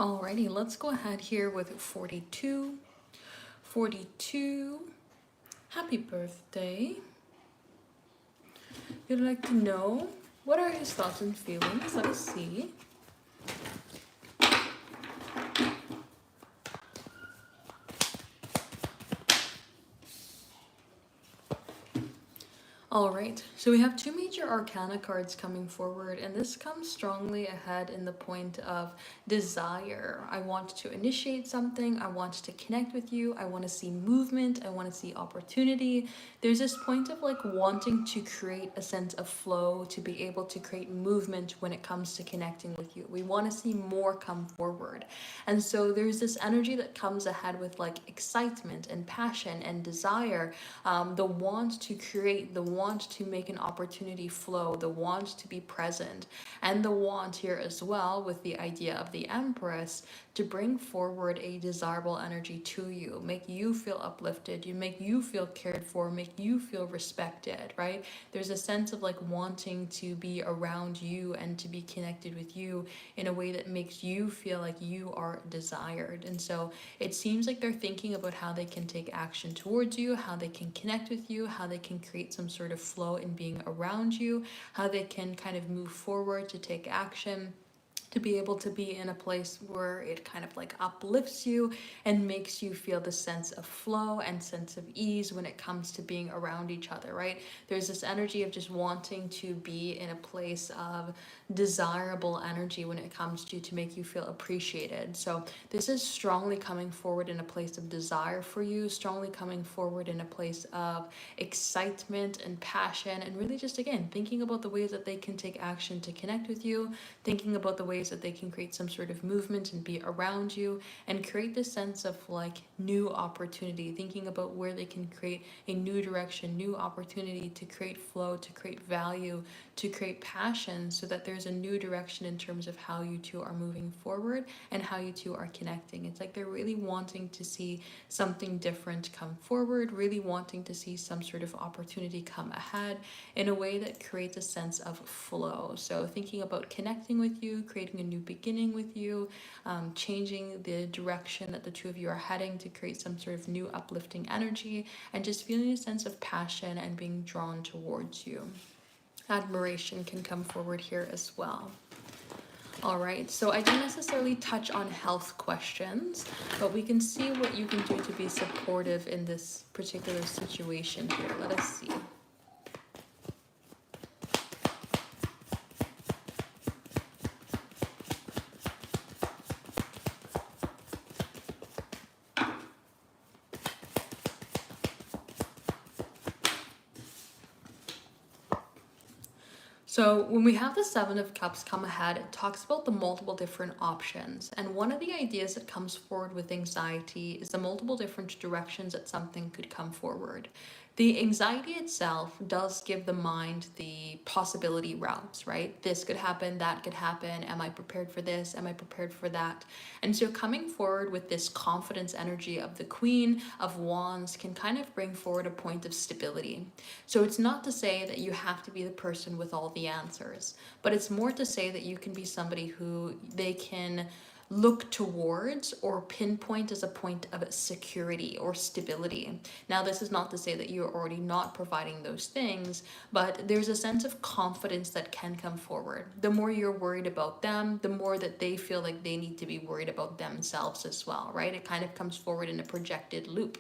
Alrighty, let's go ahead here with 42. 42. Happy birthday. You'd like to know what are his thoughts and feelings? Let us see. Alright, so we have two major arcana cards coming forward, and this comes strongly ahead in the point of desire. I want to initiate something, I want to connect with you, I want to see movement, I want to see opportunity. There's this point of like wanting to create a sense of flow, to be able to create movement when it comes to connecting with you. We want to see more come forward. And so there's this energy that comes ahead with like excitement and passion and desire, the want to create, the want to make an opportunity flow, the want to be present, and the want here as well with the idea of the Empress to bring forward a desirable energy to you, make you feel uplifted, you make you feel cared for, make you feel respected, right? There's a sense of like wanting to be around you and to be connected with you in a way that makes you feel like you are desired. And so it seems like they're thinking about how they can take action towards you, how they can connect with you, how they can create some sort of flow in being around you, how they can kind of move forward to take action, to be able to be in a place where it kind of like uplifts you and makes you feel the sense of flow and sense of ease when it comes to being around each other, right? There's this energy of just wanting to be in a place of desirable energy when it comes to make you feel appreciated. So this is strongly coming forward in a place of desire for you, strongly coming forward in a place of excitement and passion, and really just again thinking about the ways that they can take action to connect with you, thinking about the ways that they can create some sort of movement and be around you and create this sense of like new opportunity, thinking about where they can create a new direction, new opportunity to create flow, to create value, to create passion, so that there's a new direction in terms of how you two are moving forward and how you two are connecting. It's like they're really wanting to see something different come forward, really wanting to see some sort of opportunity come ahead in a way that creates a sense of flow. So thinking about connecting with you, creating a new beginning with you, changing the direction that the two of you are heading to create some sort of new uplifting energy, and just feeling a sense of passion and being drawn towards you. Admiration can come forward here as well. All right, so I didn't necessarily touch on health questions, but we can see what you can do to be supportive in this particular situation here. Let us see. So when we have the Seven of Cups come ahead, it talks about the multiple different options. And one of the ideas that comes forward with anxiety is the multiple different directions that something could come forward. The anxiety itself does give the mind the possibility routes, right? This could happen, that could happen. Am I prepared for this? Am I prepared for that? And so coming forward with this confidence energy of the Queen of Wands can kind of bring forward a point of stability. So it's not to say that you have to be the person with all the answers, but it's more to say that you can be somebody who they can look towards or pinpoint as a point of security or stability. Now, this is not to say that you're already not providing those things, but there's a sense of confidence that can come forward. The more you're worried about them, the more that they feel like they need to be worried about themselves as well, right? It kind of comes forward in a projected loop.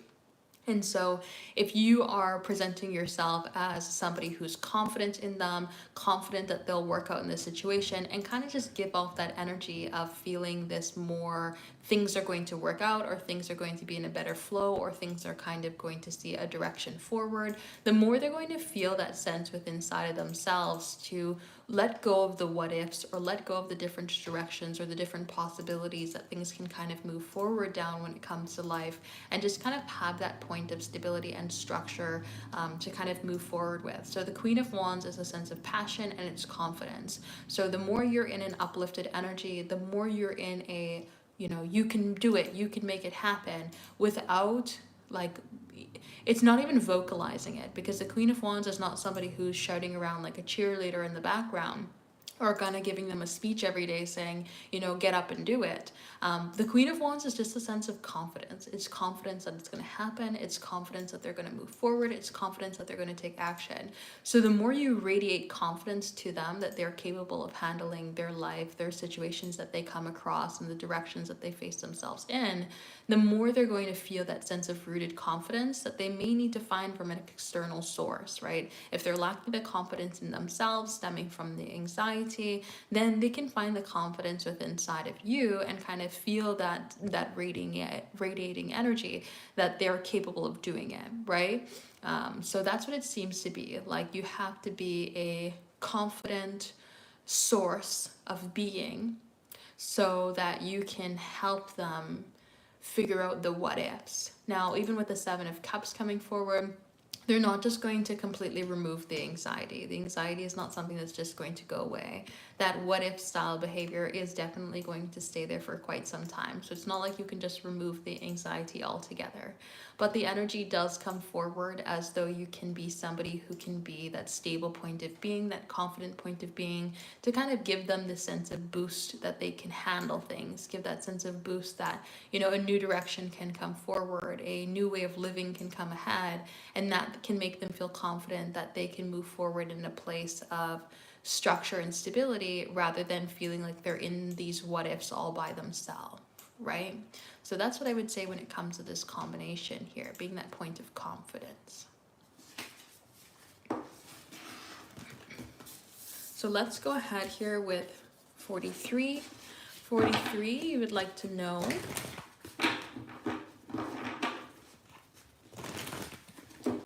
And so if you are presenting yourself as somebody who's confident in them, confident that they'll work out in this situation, and kind of just give off that energy of feeling this more things are going to work out, or things are going to be in a better flow, or things are kind of going to see a direction forward, the more they're going to feel that sense within inside of themselves to let go of the what ifs, or let go of the different directions or the different possibilities that things can kind of move forward down when it comes to life, and just kind of have that point of stability and structure to kind of move forward with. So the Queen of Wands is a sense of passion and it's confidence. So the more you're in an uplifted energy, the more you're in a, you can do it, you can make it happen without like, it's not even vocalizing it, because the Queen of Wands is not somebody who's shouting around like a cheerleader in the background. or kind of giving them a speech every day saying, get up and do it. The Queen of Wands is just a sense of confidence. It's confidence that it's going to happen. It's confidence that they're going to move forward. It's confidence that they're going to take action. So the more you radiate confidence to them that they're capable of handling their life, their situations that they come across, and the directions that they face themselves in, the more they're going to feel that sense of rooted confidence that they may need to find from an external source, right? If they're lacking the confidence in themselves stemming from the anxiety, then they can find the confidence within inside of you and kind of feel that radiating energy that they're capable of doing it, right? So that's what it seems to be. Like, you have to be a confident source of being so that you can help them figure out the what ifs. Now, even with the Seven of Cups coming forward, they're not just going to completely remove the anxiety. The anxiety is not something that's just going to go away. That what if style behavior is definitely going to stay there for quite some time. So it's not like you can just remove the anxiety altogether. But the energy does come forward as though you can be somebody who can be that stable point of being, that confident point of being, to kind of give them the sense of boost that they can handle things, give that sense of boost that, a new direction can come forward, a new way of living can come ahead, and that can make them feel confident that they can move forward in a place of structure and stability rather than feeling like they're in these what ifs all by themselves, right? So that's what I would say when it comes to this combination here, being that point of confidence. So let's go ahead here with 43. 43, you would like to know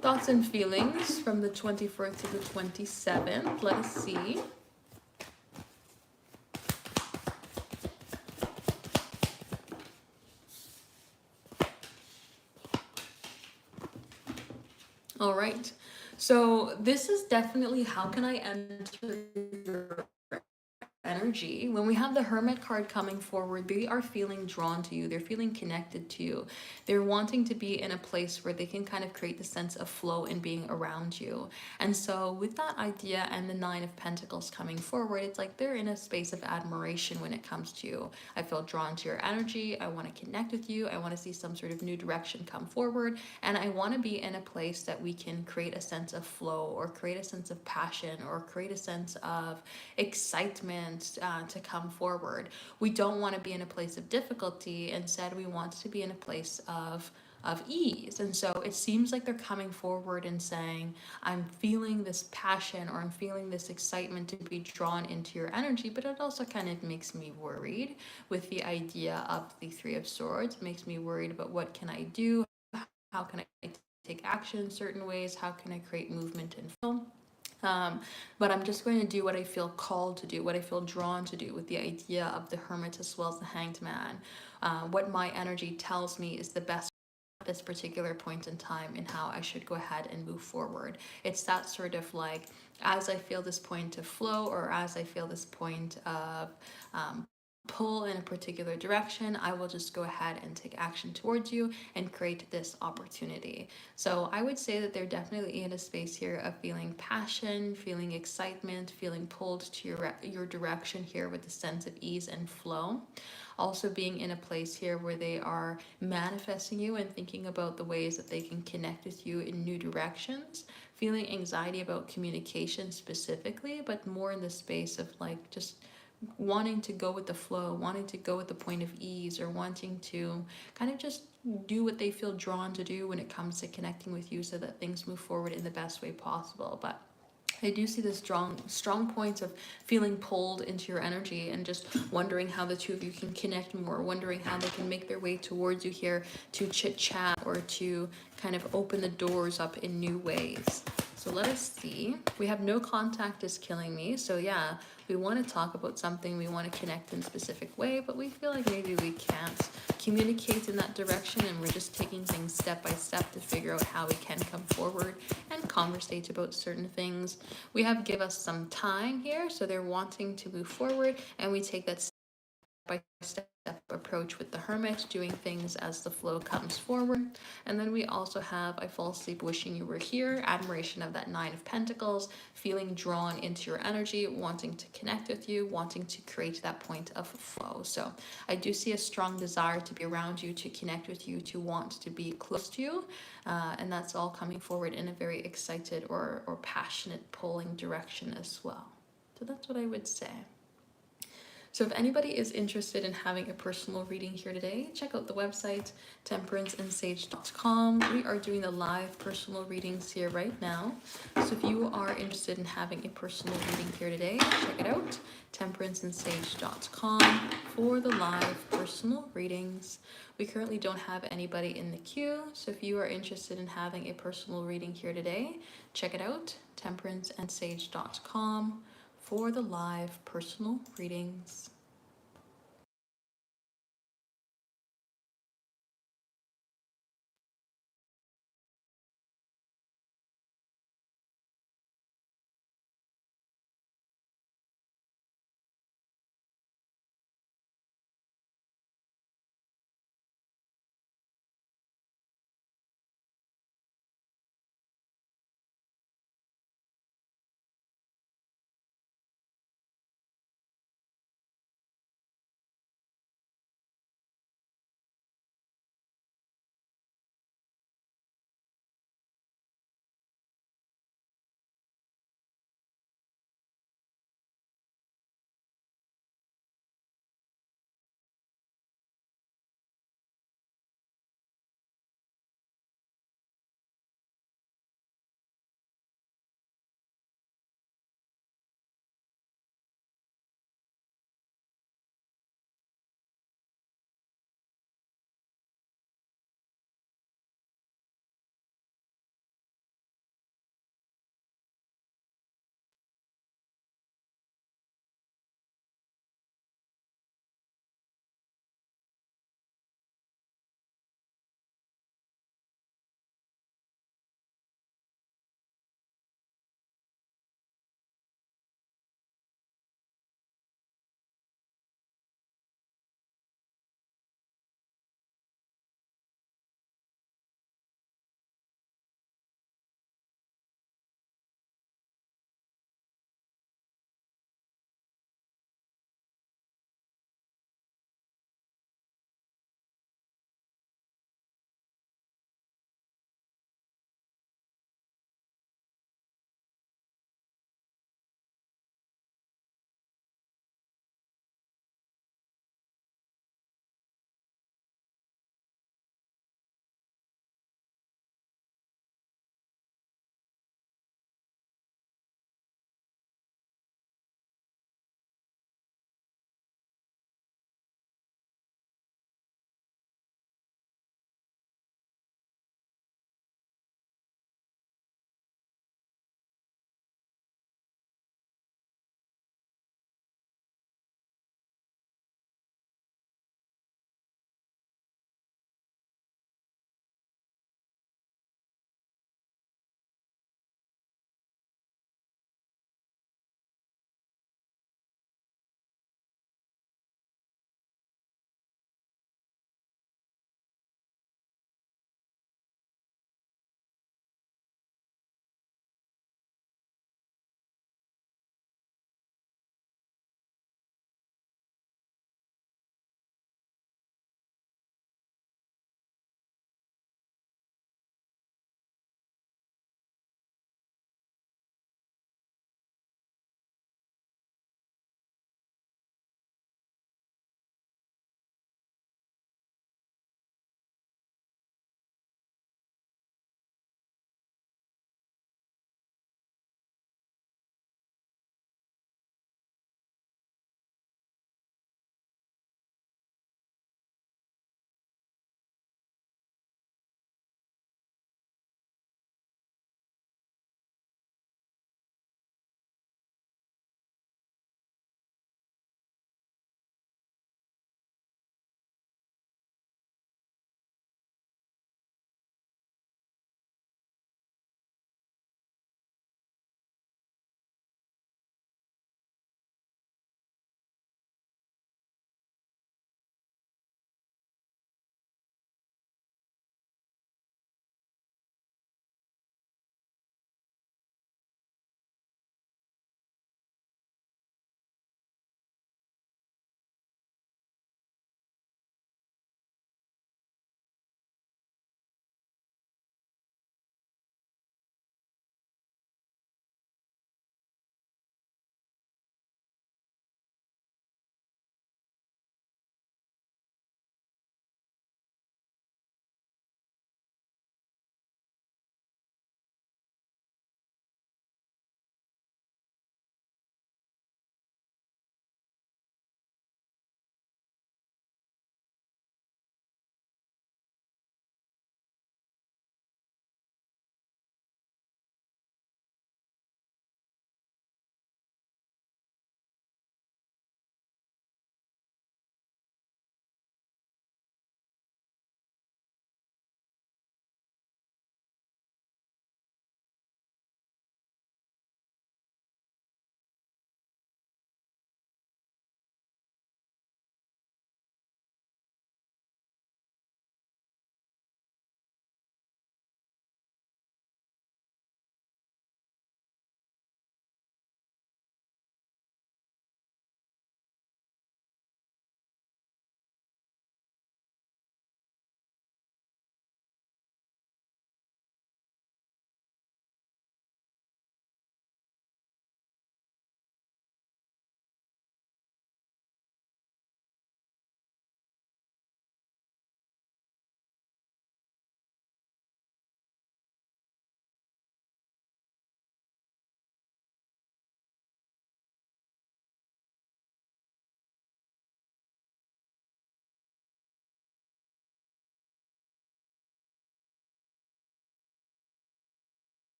thoughts and feelings from the 24th to the 27th. Let us see. All right. So this is definitely how can I enter your energy. When we have the Hermit card coming forward, they are feeling drawn to you. They're feeling connected to you. They're wanting to be in a place where they can kind of create the sense of flow in being around you. And so with that idea and the Nine of Pentacles coming forward, it's like they're in a space of admiration when it comes to you. I feel drawn to your energy. I want to connect with you. I want to see some sort of new direction come forward. And I want to be in a place that we can create a sense of flow, or create a sense of passion, or create a sense of excitement to come forward. We don't want to be in a place of difficulty. Instead, we want to be in a place of ease. And so it seems like they're coming forward and saying, I'm feeling this passion, or I'm feeling this excitement to be drawn into your energy. But it also kind of makes me worried with the idea of the Three of Swords. It makes me worried about what can I do? How can I take action in certain ways? How can I create movement and flow? But I'm just going to do what I feel called to do, what I feel drawn to do, with the idea of the Hermit as well as the Hanged Man. What my energy tells me is the best at this particular point in time, and how I should go ahead and move forward. It's that sort of like, as I feel this point of flow, or as I feel this point of pull in a particular direction, I will just go ahead and take action towards you and create this opportunity. So I would say that they're definitely in a space here of feeling passion, feeling excitement, feeling pulled to your direction here with a sense of ease and flow. Also being in a place here where they are manifesting you and thinking about the ways that they can connect with you in new directions. Feeling anxiety about communication specifically, but more in the space of like just wanting to go with the flow, wanting to go with the point of ease, or wanting to kind of just do what they feel drawn to do when it comes to connecting with you so that things move forward in the best way possible. But I do see this strong points of feeling pulled into your energy and just wondering how the two of you can connect more, wondering how they can make their way towards you here to chit chat, or to kind of open the doors up in new ways. So let us see. We have no contact is killing me. So yeah, we want to talk about something, we want to connect in a specific way, but we feel like maybe we can't communicate in that direction, and we're just taking things step by step to figure out how we can come forward and conversate about certain things. We have give us some time here, so they're wanting to move forward, and we take that step step-by-step approach with the Hermit, doing things as the flow comes forward. And then we also have I fall asleep wishing you were here, admiration of that Nine of Pentacles, feeling drawn into your energy, wanting to connect with you, wanting to create that point of flow. So I do see a strong desire to be around you, to connect with you, to want to be close to you. And that's all coming forward in a very excited or passionate pulling direction as well. So that's what I would say. So if anybody is interested in having a personal reading here today, check out the website temperanceandsage.com. We are doing the live personal readings here right now. So if you are interested in having a personal reading here today, check it out, temperanceandsage.com for the live personal readings. We currently don't have anybody in the queue, so if you are interested in having a personal reading here today, check it out, temperanceandsage.com for the live personal readings.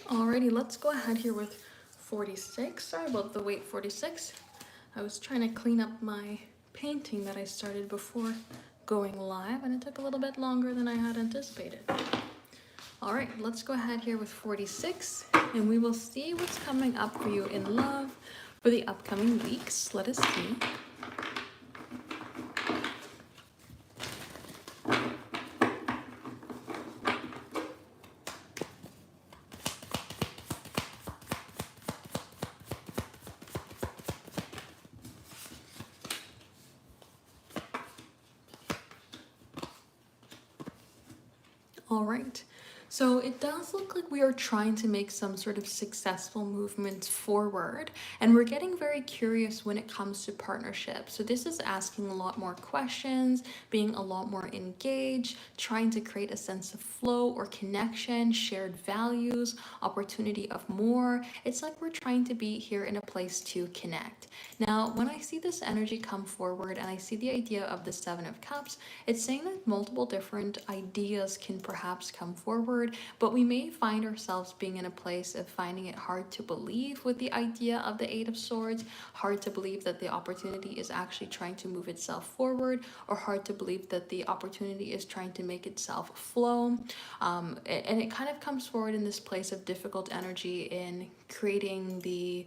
Alrighty, let's go ahead here with 46. Sorry about the wait, 46. I was trying to clean up my painting that I started before going live, and it took a little bit longer than I had anticipated. Alright, let's go ahead here with 46, and we will see what's coming up for you in love for the upcoming weeks. Let us see. All right. So it does look like we are trying to make some sort of successful movement forward, and we're getting very curious when it comes to partnership. So this is asking a lot more questions, being a lot more engaged, trying to create a sense of flow or connection, shared values, opportunity of more. It's like we're trying to be here in a place to connect. Now, when I see this energy come forward and I see the idea of the Seven of Cups, it's saying that multiple different ideas can perhaps come forward, but we may find ourselves being in a place of finding it hard to believe with the idea of the Eight of Swords, hard to believe that the opportunity is actually trying to move itself forward, or hard to believe that the opportunity is trying to make itself flow. And it kind of comes forward in this place of difficult energy in creating the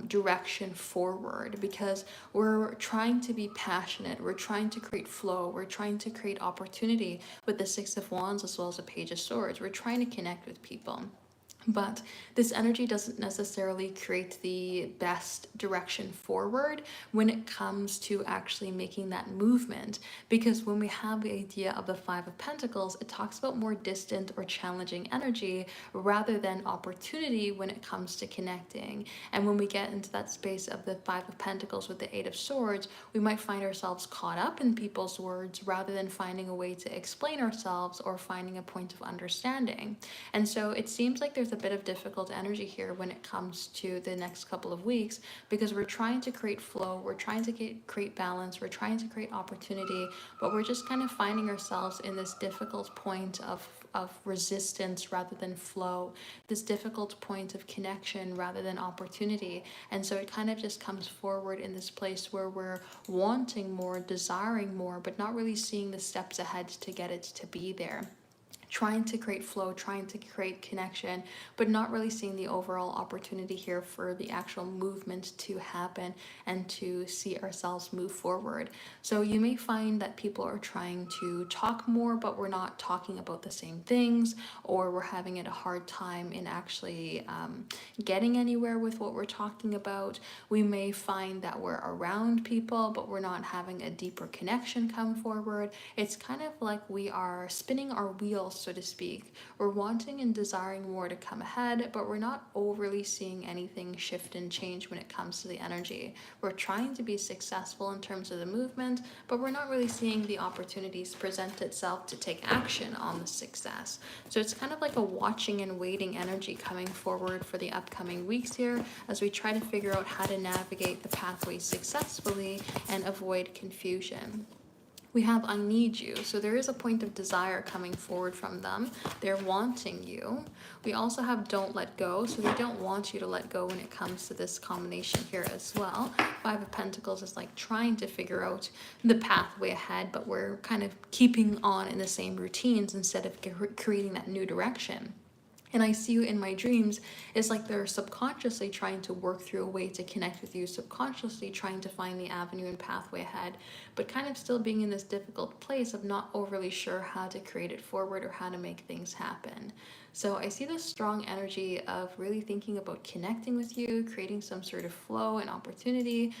direction forward, because we're trying to be passionate, we're trying to create flow, we're trying to create opportunity with the Six of Wands as well as the Page of Swords. We're trying to connect with people. But this energy doesn't necessarily create the best direction forward when it comes to actually making that movement. Because when we have the idea of the Five of Pentacles, it talks about more distant or challenging energy rather than opportunity when it comes to connecting. And when we get into that space of the Five of Pentacles with the Eight of Swords, we might find ourselves caught up in people's words rather than finding a way to explain ourselves or finding a point of understanding. And so it seems like there's a bit of difficult energy here when it comes to the next couple of weeks, because we're trying to create flow, we're trying to create balance, we're trying to create opportunity, but we're just kind of finding ourselves in this difficult point of resistance rather than flow, this difficult point of connection rather than opportunity. And so it kind of just comes forward in this place where we're wanting more, desiring more, but not really seeing the steps ahead to get it to be there, trying to create flow, trying to create connection, but not really seeing the overall opportunity here for the actual movement to happen and to see ourselves move forward. So you may find that people are trying to talk more, but we're not talking about the same things, or we're having a hard time in actually getting anywhere with what we're talking about. We may find that we're around people, but we're not having a deeper connection come forward. It's kind of like we are spinning our wheels, so to speak. We're wanting and desiring more to come ahead, but we're not overly seeing anything shift and change when it comes to the energy. We're trying to be successful in terms of the movement, but we're not really seeing the opportunities present itself to take action on the success. So it's kind of like a watching and waiting energy coming forward for the upcoming weeks here as we try to figure out how to navigate the pathway successfully and avoid confusion. We have I need you. So there is a point of desire coming forward from them. They're wanting you. We also have don't let go. So they don't want you to let go when it comes to this combination here as well. Five of Pentacles is like trying to figure out the pathway ahead, but we're kind of keeping on in the same routines instead of creating that new direction. And I see you in my dreams is like they're subconsciously trying to work through a way to connect with you, subconsciously trying to find the avenue and pathway ahead, but kind of still being in this difficult place of not overly sure how to create it forward or how to make things happen. So I see this strong energy of really thinking about connecting with you, creating some sort of flow and opportunity.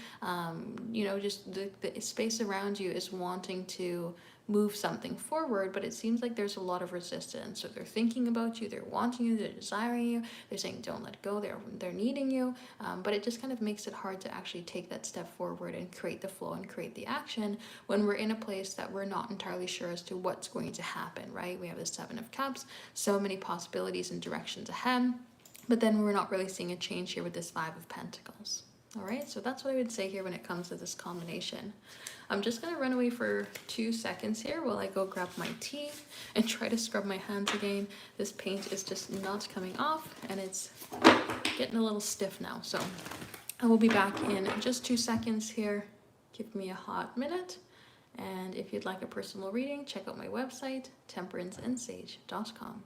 Just the space around you is wanting to move something forward, but it seems like there's a lot of resistance. So they're thinking about you, they're wanting you, they're desiring you, they're saying don't let go, they're needing you, but it just kind of makes it hard to actually take that step forward and create the flow and create the action when we're in a place that we're not entirely sure as to what's going to happen, right? We have the Seven of Cups, so many possibilities and directions ahead, but then we're not really seeing a change here with this Five of Pentacles. All right, so that's what I would say here when it comes to this combination. I'm just gonna run away for 2 seconds here while I go grab my tea and try to scrub my hands again. This paint is just not coming off and it's getting a little stiff now. So I will be back in just 2 seconds here. Give me a hot minute. And if you'd like a personal reading, check out my website, temperanceandsage.com.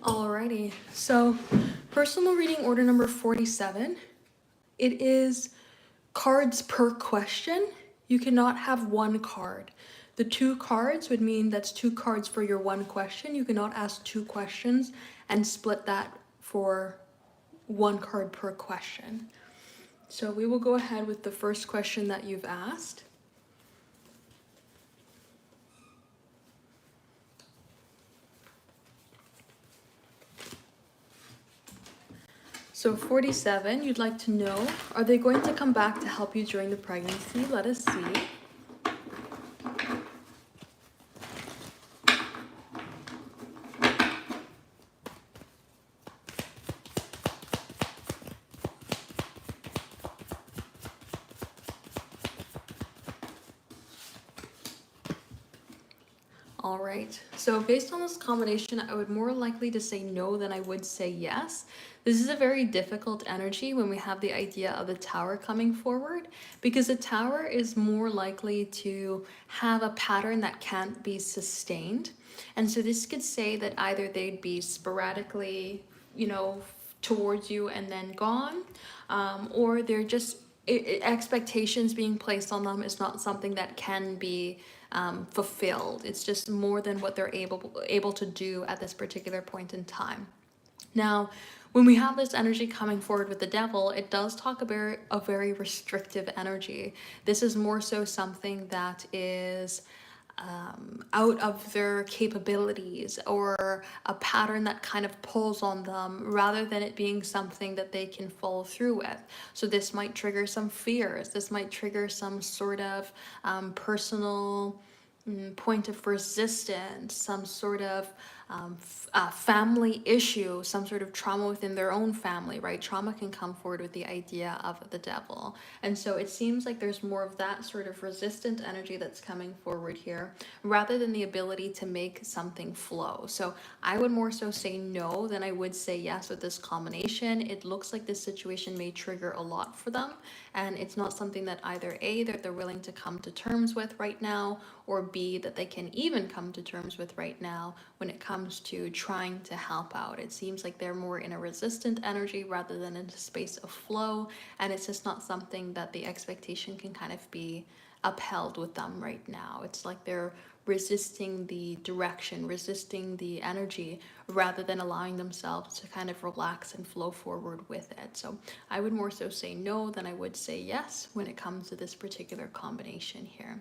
Alrighty, so personal reading order number 47. It is cards per question. You cannot have one card. The 2 cards would mean that's 2 cards for your one question. You cannot ask 2 questions and split that for 1 card per question. So we will go ahead with the first question that you've asked. So 47, you'd like to know, are they going to come back to help you during the pregnancy? Let us see. All right, so based on this combination, I would more likely to say no than I would say yes. This is a very difficult energy when we have the idea of the Tower coming forward, because the Tower is more likely to have a pattern that can't be sustained. And so this could say that either they'd be sporadically, towards you and then gone, or they're just expectations being placed on them is not something that can be fulfilled. It's just more than what they're able to do at this particular point in time. Now, when we have this energy coming forward with the Devil, it does talk about a very restrictive energy. This is more so something that is out of their capabilities, or a pattern that kind of pulls on them, rather than it being something that they can follow through with. So this might trigger some fears. This might trigger some sort of personal point of resistance, some sort of family issue, some sort of trauma within their own family, right? Trauma can come forward with the idea of the Devil. And so it seems like there's more of that sort of resistant energy that's coming forward here, rather than the ability to make something flow. So I would more so say no than I would say yes with this combination. It looks like this situation may trigger a lot for them, and it's not something that either A, that they're willing to come to terms with right now, or B, that they can even come to terms with right now when it comes to trying to help out. It seems like they're more in a resistant energy rather than in a space of flow, and it's just not something that the expectation can kind of be upheld with them right now. It's like they're resisting the direction, resisting the energy, rather than allowing themselves to kind of relax and flow forward with it. So I would more so say no than I would say yes when it comes to this particular combination here.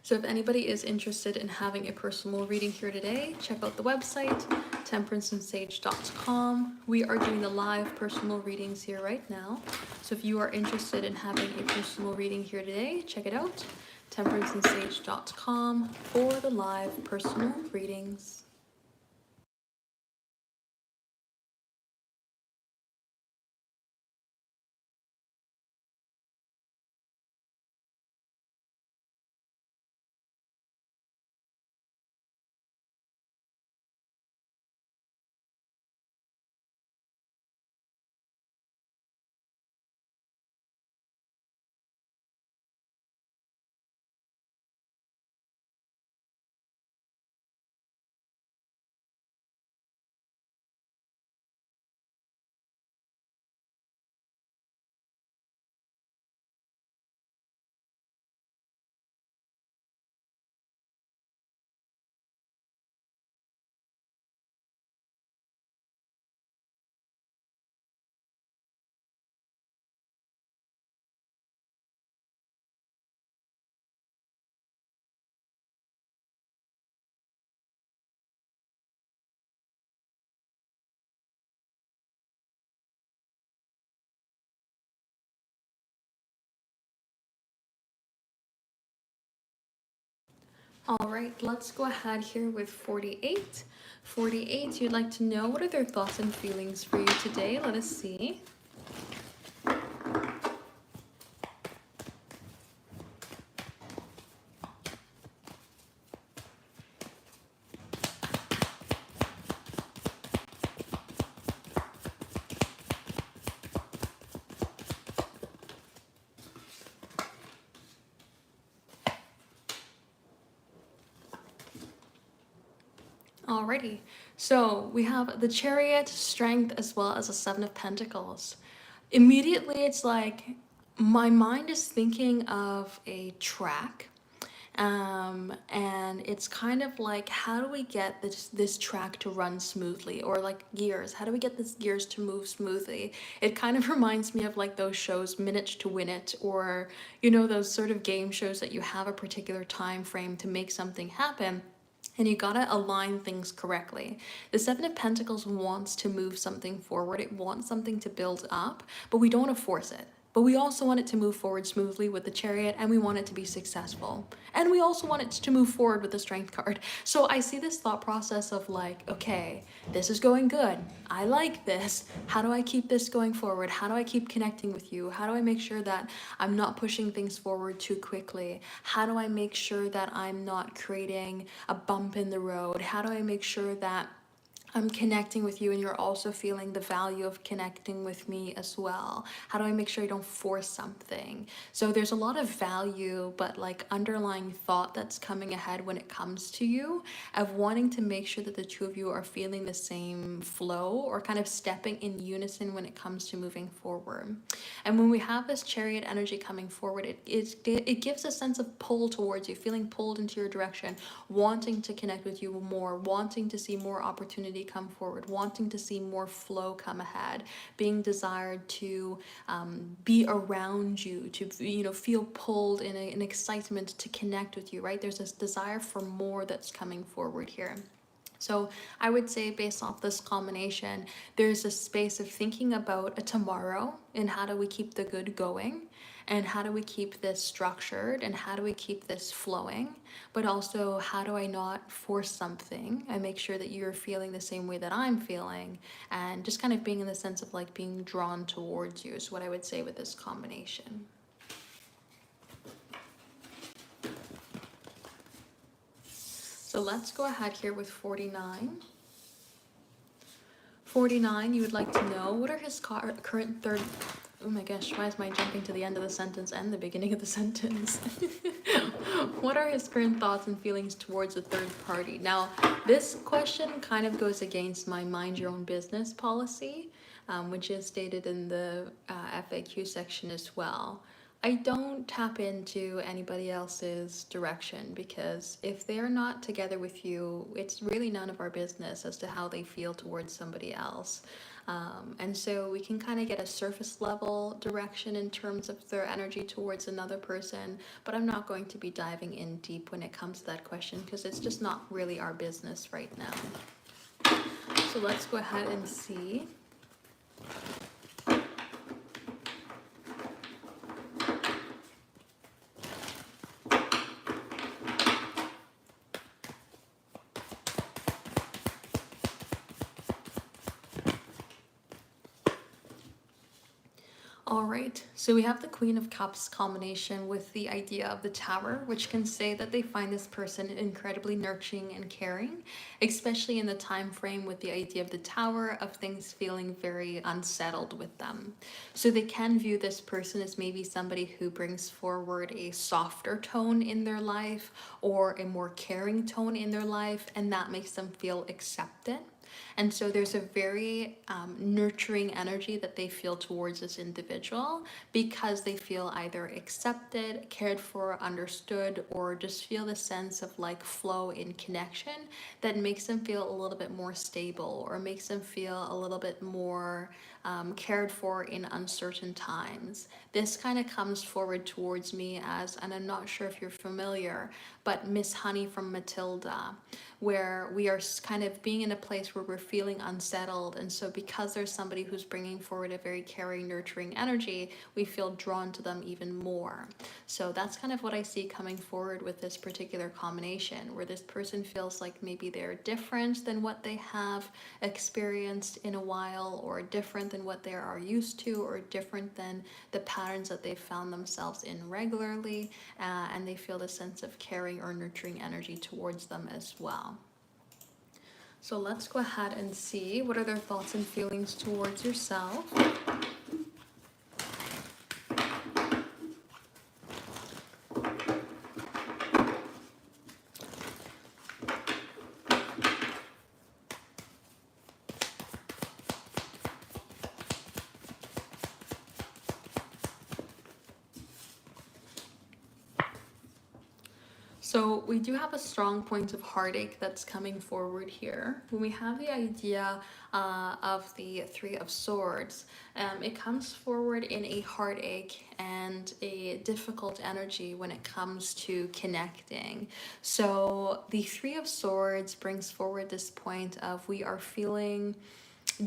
So if anybody is interested in having a personal reading here today, check out the website, temperanceandsage.com. We are doing the live personal readings here right now. So if you are interested in having a personal reading here today, check it out, temperanceandsage.com, for the live personal readings. All right, let's go ahead here with 48. 48, you'd like to know, what are their thoughts and feelings for you today? Let us see. All Alrighty, so we have the Chariot, Strength, as well as a Seven of Pentacles. Immediately, it's like my mind is thinking of a track, and it's kind of like, how do we get this track to run smoothly, or like gears, how do we get this gears to move smoothly? It kind of reminds me of like those shows, Minute to Win It, or you know, those sort of game shows that you have a particular time frame to make something happen, and you gotta align things correctly. The Seven of Pentacles wants to move something forward, it wants something to build up, but we don't want to force it. But we also want it to move forward smoothly with the Chariot, and we want it to be successful. And we also want it to move forward with the Strength card. So I see this thought process of like, okay, this is going good. I like this. How do I keep this going forward? How do I keep connecting with you? How do I make sure that I'm not pushing things forward too quickly? How do I make sure that I'm not creating a bump in the road? How do I make sure that I'm connecting with you and you're also feeling the value of connecting with me as well? How do I make sure I don't force something? So there's a lot of value, but like underlying thought that's coming ahead when it comes to you, of wanting to make sure that the two of you are feeling the same flow, or kind of stepping in unison when it comes to moving forward. And when we have this Chariot energy coming forward, it gives a sense of pull towards you, feeling pulled into your direction, wanting to connect with you more, wanting to see more opportunity come forward, wanting to see more flow come ahead, being desired to be around you, to feel pulled in an excitement to connect with you, right? There's this desire for more that's coming forward here. So I would say, based off this combination, there's a space of thinking about a tomorrow and how do we keep the good going, and how do we keep this structured, and how do we keep this flowing, but also how do I not force something and make sure that you're feeling the same way that I'm feeling, and just kind of being in the sense of like being drawn towards you is what I would say with this combination. So let's go ahead here with 49. 49, you would like to know, what are his current third... Oh my gosh, why is my jumping to the end of the sentence and the beginning of the sentence? What are his current thoughts and feelings towards a third party? Now, this question kind of goes against my mind your own business policy, which is stated in the FAQ section as well. I don't tap into anybody else's direction, because if they're not together with you, it's really none of our business as to how they feel towards somebody else. And so we can kind of get a surface level direction in terms of their energy towards another person, but I'm not going to be diving in deep when it comes to that question, because it's just not really our business right now. So let's go ahead and see. All right, so we have the Queen of Cups combination with the idea of the Tower, which can say that they find this person incredibly nurturing and caring, especially in the time frame with the idea of the Tower, of things feeling very unsettled with them. So they can view this person as maybe somebody who brings forward a softer tone in their life, or a more caring tone in their life, and that makes them feel accepted. And so there's a very nurturing energy that they feel towards this individual, because they feel either accepted, cared for, understood, or just feel the sense of like flow in connection that makes them feel a little bit more stable, or makes them feel a little bit more cared for in uncertain times. This kind of comes forward towards me as, and I'm not sure if you're familiar, but Miss Honey from Matilda, where we are kind of being in a place where we're feeling unsettled, and so because there's somebody who's bringing forward a very caring, nurturing energy, we feel drawn to them even more. So that's kind of what I see coming forward with this particular combination, where this person feels like maybe they're different than what they have experienced in a while, or different than what they are used to, or different than the patterns that they've found themselves in regularly, and they feel the sense of caring or nurturing energy towards them as well. So let's go ahead and see, what are their thoughts and feelings towards yourself? So we do have a strong point of heartache that's coming forward here. When we have the idea of the Three of Swords, it comes forward in a heartache and a difficult energy when it comes to connecting. So the Three of Swords brings forward this point of we are feeling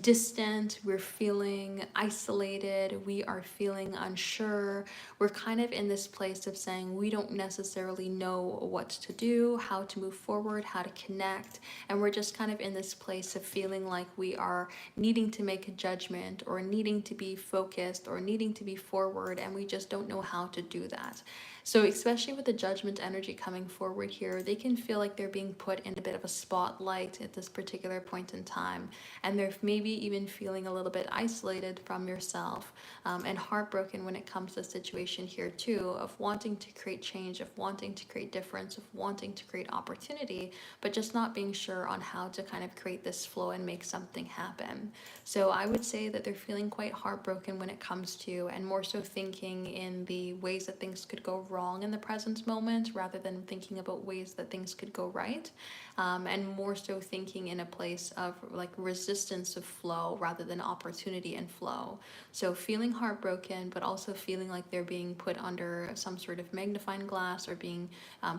distant, we're feeling isolated, we are feeling unsure. We're kind of in this place of saying we don't necessarily know what to do, how to move forward, how to connect, and we're just kind of in this place of feeling like we are needing to make a judgment or needing to be focused or needing to be forward, and we just don't know how to do that. So especially with the judgment energy coming forward here, they can feel like they're being put in a bit of a spotlight at this particular point in time. And they're maybe even feeling a little bit isolated from yourself, and heartbroken when it comes to the situation here too, of wanting to create change, of wanting to create difference, of wanting to create opportunity, but just not being sure on how to kind of create this flow and make something happen. So I would say that they're feeling quite heartbroken when it comes to, and more so thinking in the ways that things could go wrong in the present moment rather than thinking about ways that things could go right, and more so thinking in a place of like resistance of flow rather than opportunity and flow. So feeling heartbroken, but also feeling like they're being put under some sort of magnifying glass, or being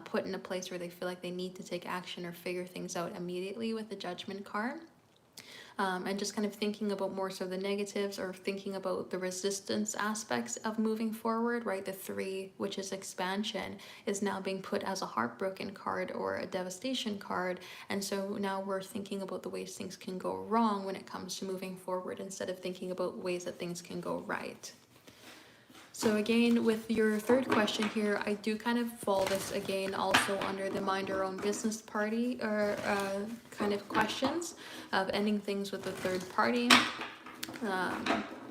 put in a place where they feel like they need to take action or figure things out immediately with the Judgment card. And just kind of thinking about more so the negatives, or thinking about the resistance aspects of moving forward, right? The three, which is expansion, is now being put as a heartbroken card or a devastation card. And so now we're thinking about the ways things can go wrong when it comes to moving forward, instead of thinking about ways that things can go right. So again, with your third question here, I do kind of fall this again also under the mind your own business party, or kind of questions of ending things with a third party.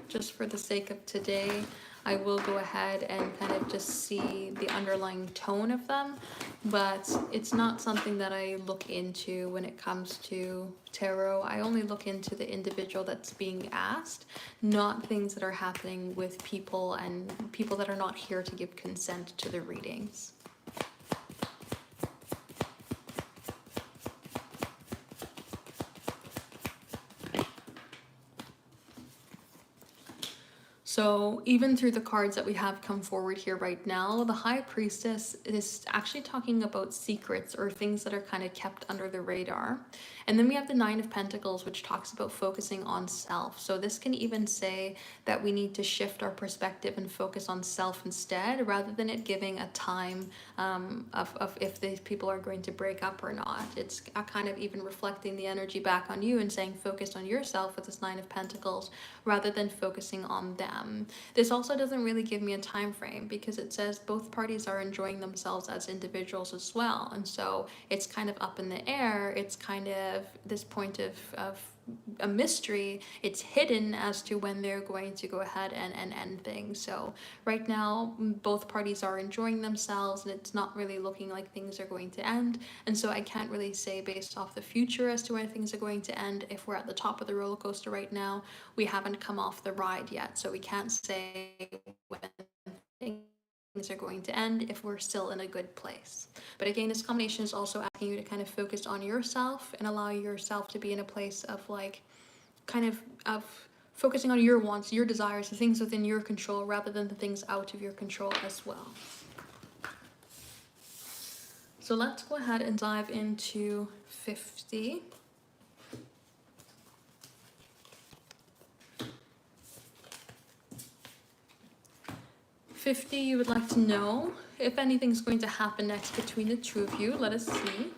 Just for the sake of today, I will go ahead and kind of just see the underlying tone of them, but it's not something that I look into when it comes to tarot. I only look into the individual that's being asked, not things that are happening with people and people that are not here to give consent to the readings. So even through the cards that we have come forward here right now, the High Priestess is actually talking about secrets or things that are kind of kept under the radar. And then we have the Nine of Pentacles, which talks about focusing on self. So this can even say that we need to shift our perspective and focus on self instead, rather than it giving a time of if these people are going to break up or not. It's kind of even reflecting the energy back on you and saying focus on yourself with this Nine of Pentacles, rather than focusing on them. This also doesn't really give me a time frame, because it says both parties are enjoying themselves as individuals as well, and so it's kind of up in the air. It's kind of this point of a mystery. It's hidden as to when they're going to go ahead and end things. So right now both parties are enjoying themselves, and it's not really looking like things are going to end, and so I can't really say based off the future as to when things are going to end. If we're at the top of the roller coaster right now, we haven't come off the ride yet, so we can't say when things are going to end if we're still in a good place. But again, this combination is also asking you to kind of focus on yourself and allow yourself to be in a place of like kind of focusing on your wants, your desires, the things within your control, rather than the things out of your control as well. So let's go ahead and dive into 50. 50, you would like to know if anything's going to happen next between the two of you. Let us see.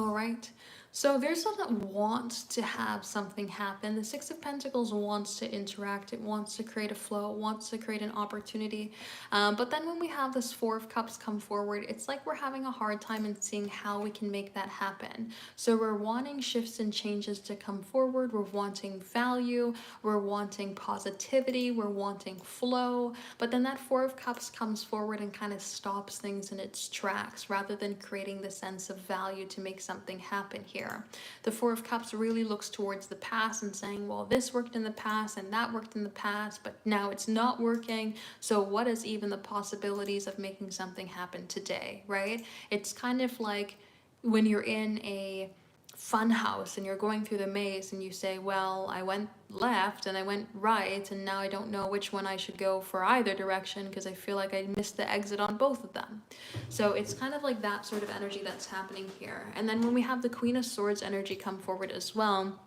All right. So there's someone that wants to have something happen. The Six of Pentacles wants to interact. It wants to create a flow. It wants to create an opportunity. But then when we have this Four of Cups come forward, it's like we're having a hard time in seeing how we can make that happen. So we're wanting shifts and changes to come forward. We're wanting value. We're wanting positivity. We're wanting flow. But then that Four of Cups comes forward and kind of stops things in its tracks rather than creating the sense of value to make something happen here. The Four of Cups really looks towards the past and saying, well, this worked in the past and that worked in the past, but now it's not working. So what is even the possibilities of making something happen today, right? It's kind of like when you're in a fun house and you're going through the maze and you say, well, I went left and I went right and now I don't know which one I should go for either direction because I feel like I missed the exit on both of them. So it's kind of like that sort of energy that's happening here. And then when we have the Queen of Swords energy come forward as well,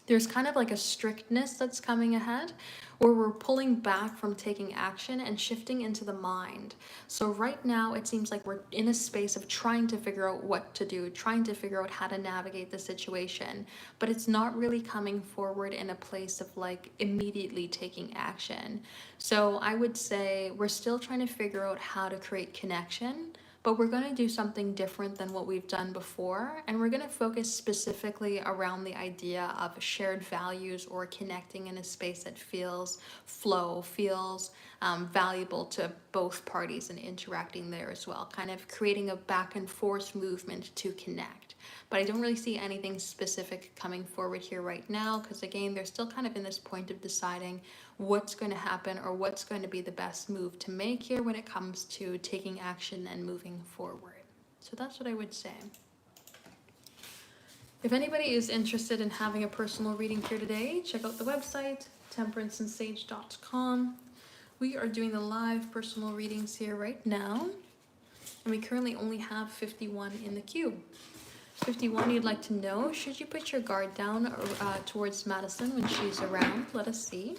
there's kind of like a strictness that's coming ahead where we're pulling back from taking action and shifting into the mind. So right now it seems like we're in a space of trying to figure out what to do, trying to figure out how to navigate the situation, but it's not really coming forward in a place of like immediately taking action. So I would say we're still trying to figure out how to create connection, but we're going to do something different than what we've done before, and we're going to focus specifically around the idea of shared values or connecting in a space that feels flow, feels valuable to both parties and interacting there as well, kind of creating a back and forth movement to connect. But I don't really see anything specific coming forward here right now because again, they're still kind of in this point of deciding what's going to happen or what's going to be the best move to make here when it comes to taking action and moving forward. So that's what I would say. If anybody is interested in having a personal reading here today, check out the website, temperanceandsage.com. We are doing the live personal readings here right now, and we currently only have 51 in the queue. 51, you'd like to know, should you put your guard down towards Madison when she's around? Let us see.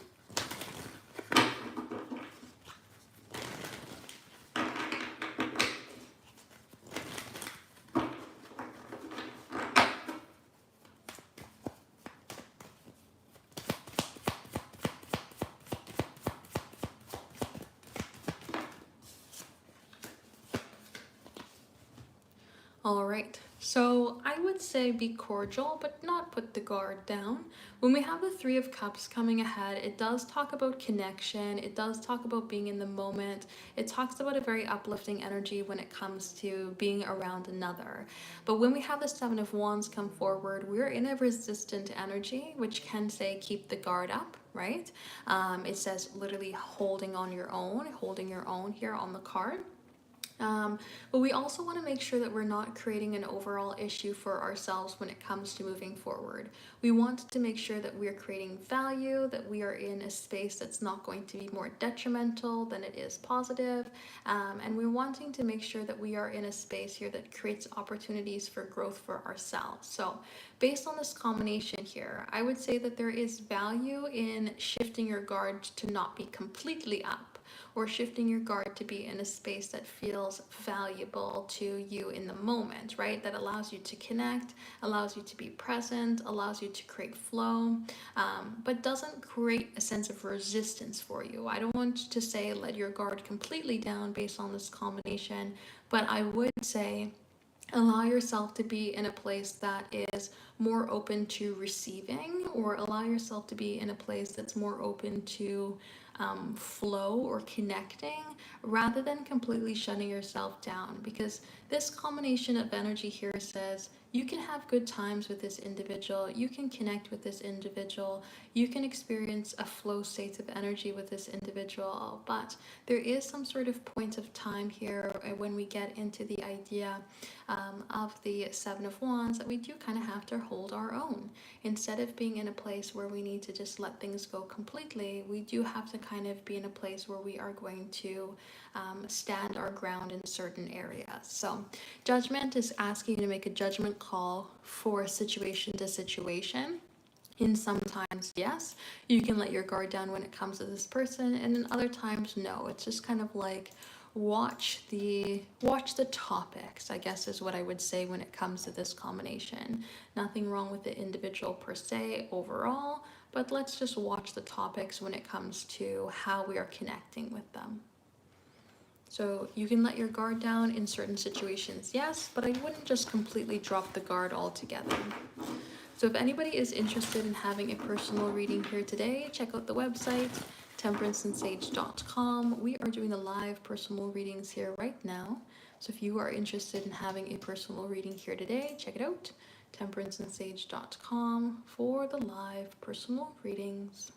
All right, so I would say be cordial, but not put the guard down. When we have the Three of Cups coming ahead, it does talk about connection. It does talk about being in the moment. It talks about a very uplifting energy when it comes to being around another. But when we have the Seven of Wands come forward, we're in a resistant energy, which can say keep the guard up, right? It says literally holding your own here on the card. But we also want to make sure that we're not creating an overall issue for ourselves when it comes to moving forward. We want to make sure that we're creating value, that we are in a space that's not going to be more detrimental than it is positive, and we're wanting to make sure that we are in a space here that creates opportunities for growth for ourselves. So based on this combination here, I would say that there is value in shifting your guard to not be completely up, or shifting your guard to be in a space that feels valuable to you in the moment, right? That allows you to connect, allows you to be present, allows you to create flow, but doesn't create a sense of resistance for you. I don't want to say let your guard completely down based on this combination, but I would say allow yourself to be in a place that is more open to receiving, or allow yourself to be in a place that's more open to flow or connecting, rather than completely shutting yourself down, because this combination of energy here says you can have good times with this individual, you can connect with this individual, you can experience a flow state of energy with this individual, but there is some sort of point of time here when we get into the idea of the Seven of Wands that we do kind of have to hold our own. Instead of being in a place where we need to just let things go completely, we do have to kind of be in a place where we are going to stand our ground in certain areas. So judgment is asking you to make a judgment call for situation to situation. In sometimes, yes, you can let your guard down when it comes to this person, and in other times, no. It's just kind of like watch the topics, I guess is what I would say when it comes to this combination. Nothing wrong with the individual per se overall, but let's just watch the topics when it comes to how we are connecting with them. So you can let your guard down in certain situations, yes, but I wouldn't just completely drop the guard altogether. So if anybody is interested in having a personal reading here today, check out the website, temperanceandsage.com. We are doing the live personal readings here right now. So if you are interested in having a personal reading here today, check it out, temperanceandsage.com for the live personal readings.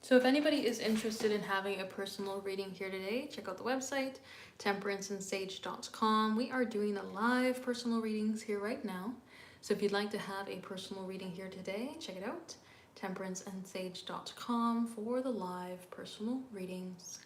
So if anybody is interested in having a personal reading here today, check out the website, temperanceandsage.com. We are doing the live personal readings here right now. So if you'd like to have a personal reading here today, check it out, temperanceandsage.com for the live personal readings.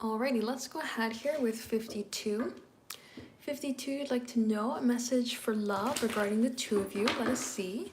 Alrighty, let's go ahead here with 52. 52, you'd like to know a message for love regarding the two of you. Let us see.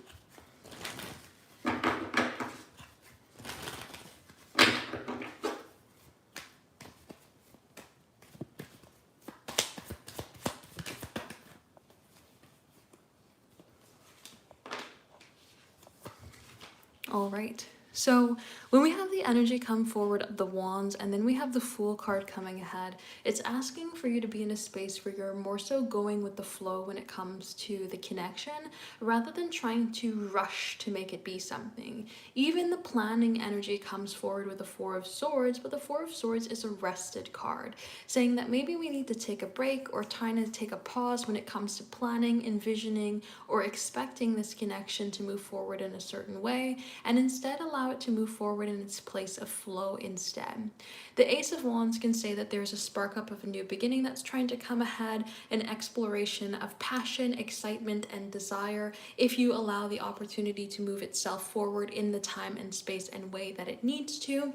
All right. So when we have the energy come forward of the wands and then we have the Fool card coming ahead, it's asking for you to be in a space where you're more so going with the flow when it comes to the connection rather than trying to rush to make it be something. Even the planning energy comes forward with the Four of Swords, but the Four of Swords is a rested card, saying that maybe we need to take a break or trying to take a pause when it comes to planning, envisioning, or expecting this connection to move forward in a certain way, and instead allow it to move forward in its place of flow instead. The Ace of Wands can say that there's a spark up of a new beginning that's trying to come ahead, an exploration of passion, excitement, and desire if you allow the opportunity to move itself forward in the time and space and way that it needs to.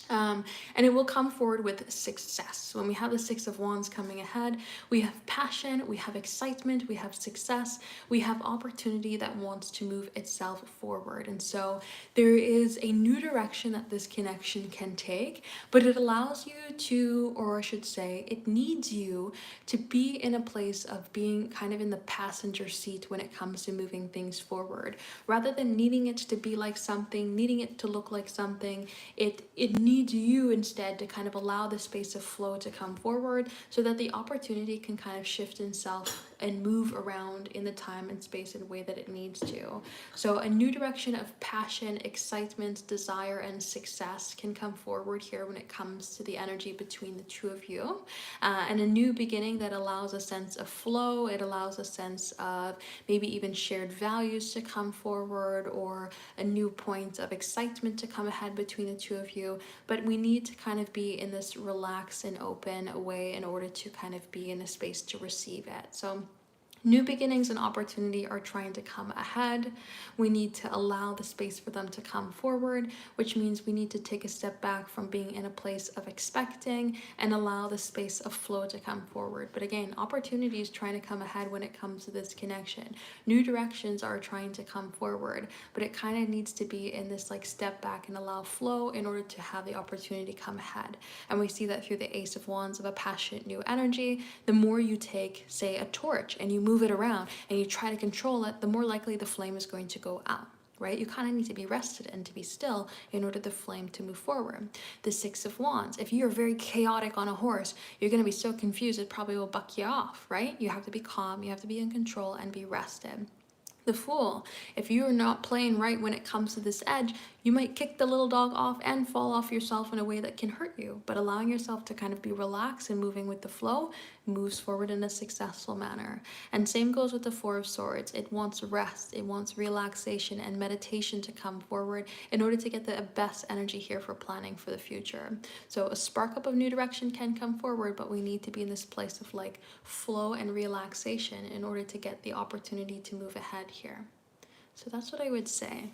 And it will come forward with success. When we have the Six of Wands coming ahead, we have passion, we have excitement, we have success, we have opportunity that wants to move itself forward. And so there is a new direction that this connection can take, but it allows you to, or I should say, it needs you to be in a place of being kind of in the passenger seat when it comes to moving things forward. Rather than needing it to be like something, needing it to look like something, it needs you instead to kind of allow the space of flow to come forward so that the opportunity can kind of shift itself and move around in the time and space in a way that it needs to. So a new direction of passion, excitement, desire, and success can come forward here when it comes to the energy between the two of you. And a new beginning that allows a sense of flow, it allows a sense of maybe even shared values to come forward, or a new point of excitement to come ahead between the two of you. But we need to kind of be in this relaxed and open way in order to kind of be in a space to receive it. So new beginnings and opportunity are trying to come ahead. We need to allow the space for them to come forward, which means we need to take a step back from being in a place of expecting and allow the space of flow to come forward. But again, opportunity is trying to come ahead when it comes to this connection. New directions are trying to come forward, but it kind of needs to be in this like step back and allow flow in order to have the opportunity come ahead. And we see that through the Ace of Wands of a passionate new energy. The more you take, say, a torch and you move it around and you try to control it, the more likely the flame is going to go out, right? You kind of need to be rested and to be still in order the flame to move forward. The Six of Wands, if you're very chaotic on a horse, you're going to be so confused it probably will buck you off, right? You have to be calm, you have to be in control and be rested. The Fool, if you're not playing right when it comes to this edge, you might kick the little dog off and fall off yourself in a way that can hurt you. But allowing yourself to kind of be relaxed and moving with the flow moves forward in a successful manner. And same goes with the Four of Swords. It wants rest, it wants relaxation and meditation to come forward in order to get the best energy here for planning for the future. So a spark up of new direction can come forward, but we need to be in this place of like flow and relaxation in order to get the opportunity to move ahead here. So that's what I would say.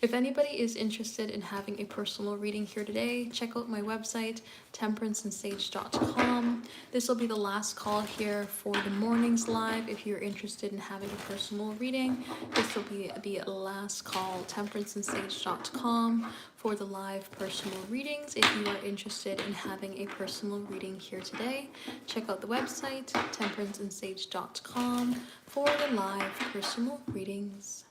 If anybody is interested in having a personal reading here today, check out my website, temperanceandsage.com. This will be the last call here for the morning's live. If you're interested in having a personal reading, this will be the last call, temperanceandsage.com, for the live personal readings. If you are interested in having a personal reading here today, check out the website, temperanceandsage.com, for the live personal readings.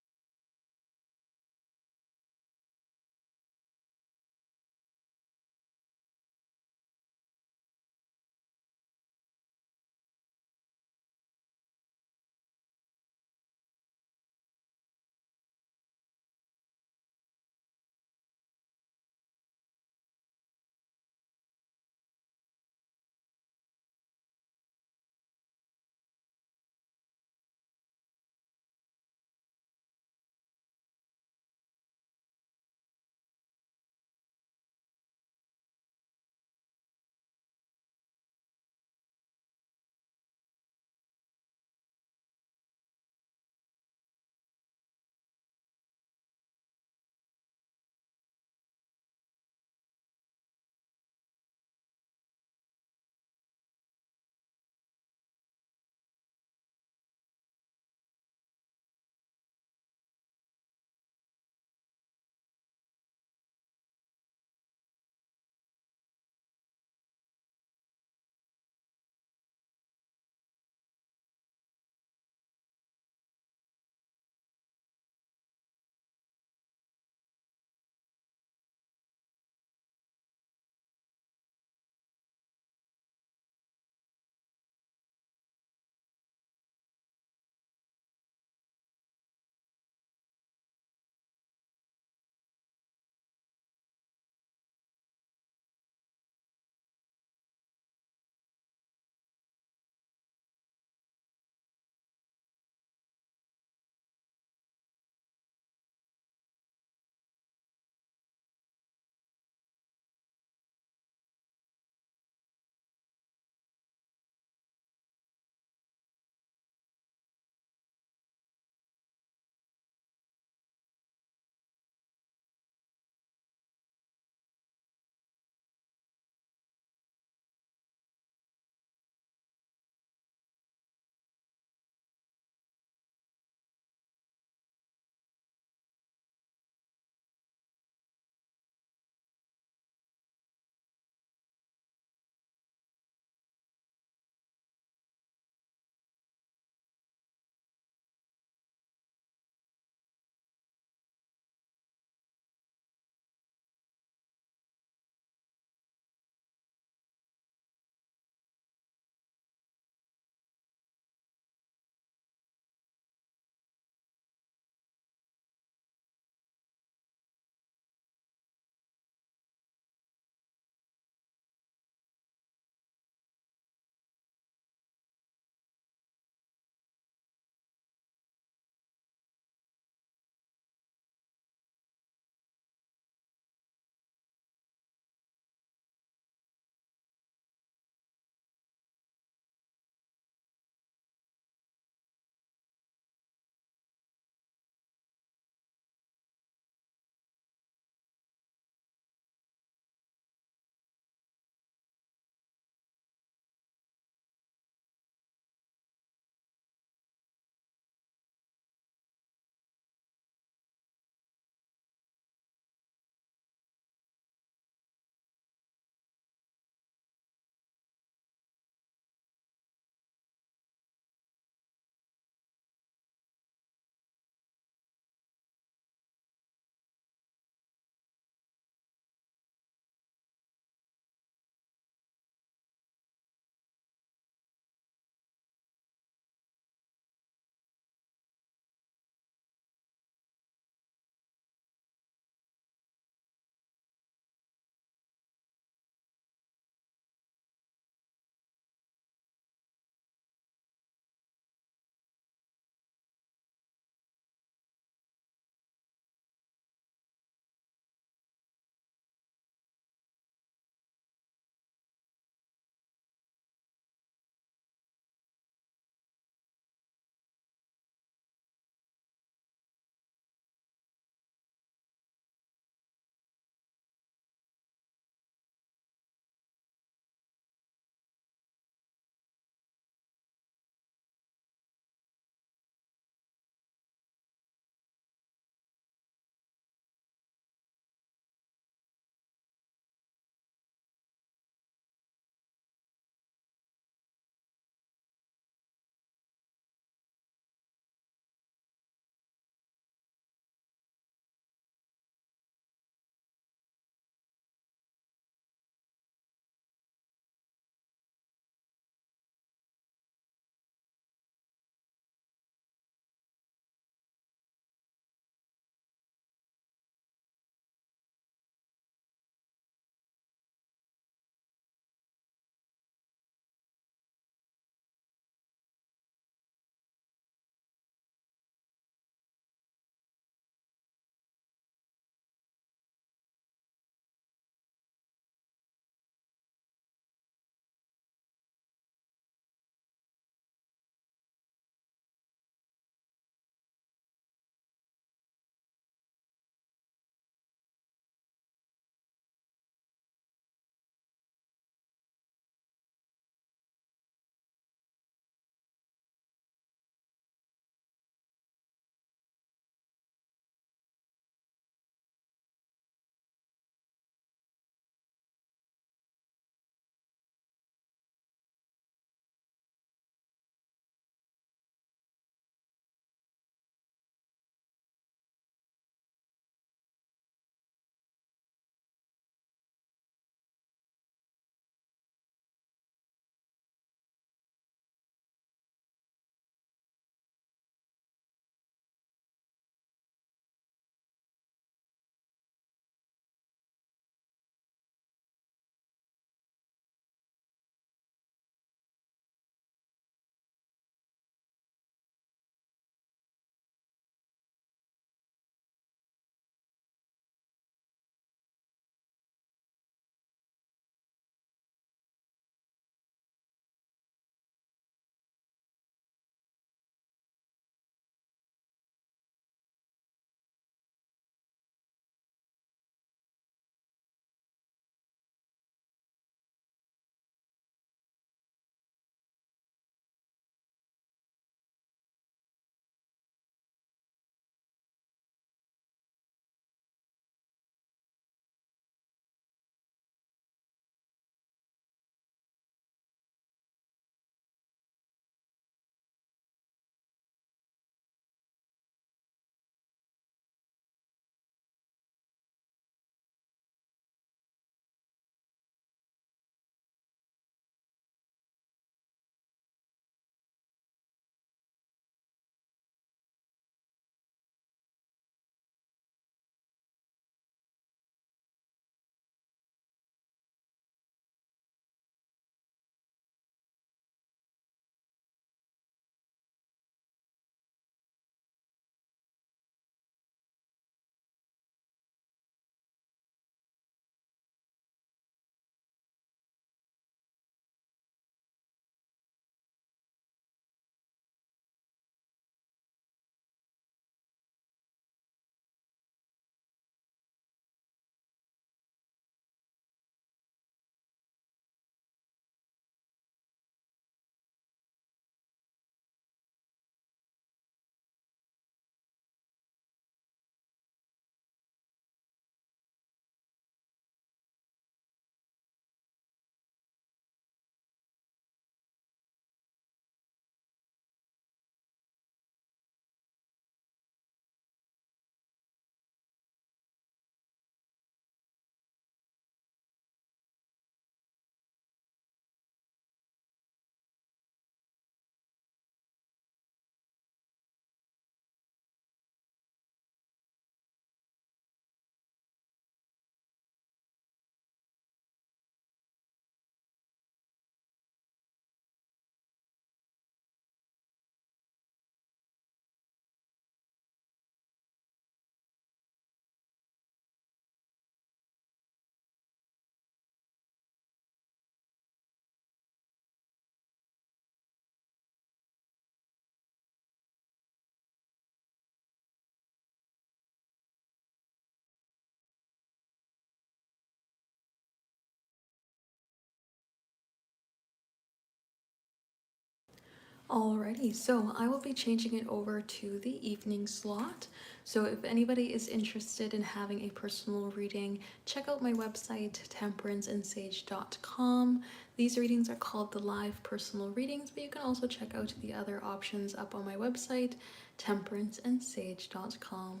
Alrighty, so I will be changing it over to the evening slot. So if anybody is interested in having a personal reading, check out my website, temperanceandsage.com. These readings are called the live personal readings, but you can also check out the other options up on my website, temperanceandsage.com.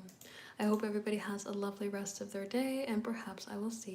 I hope everybody has a lovely rest of their day, and perhaps I will see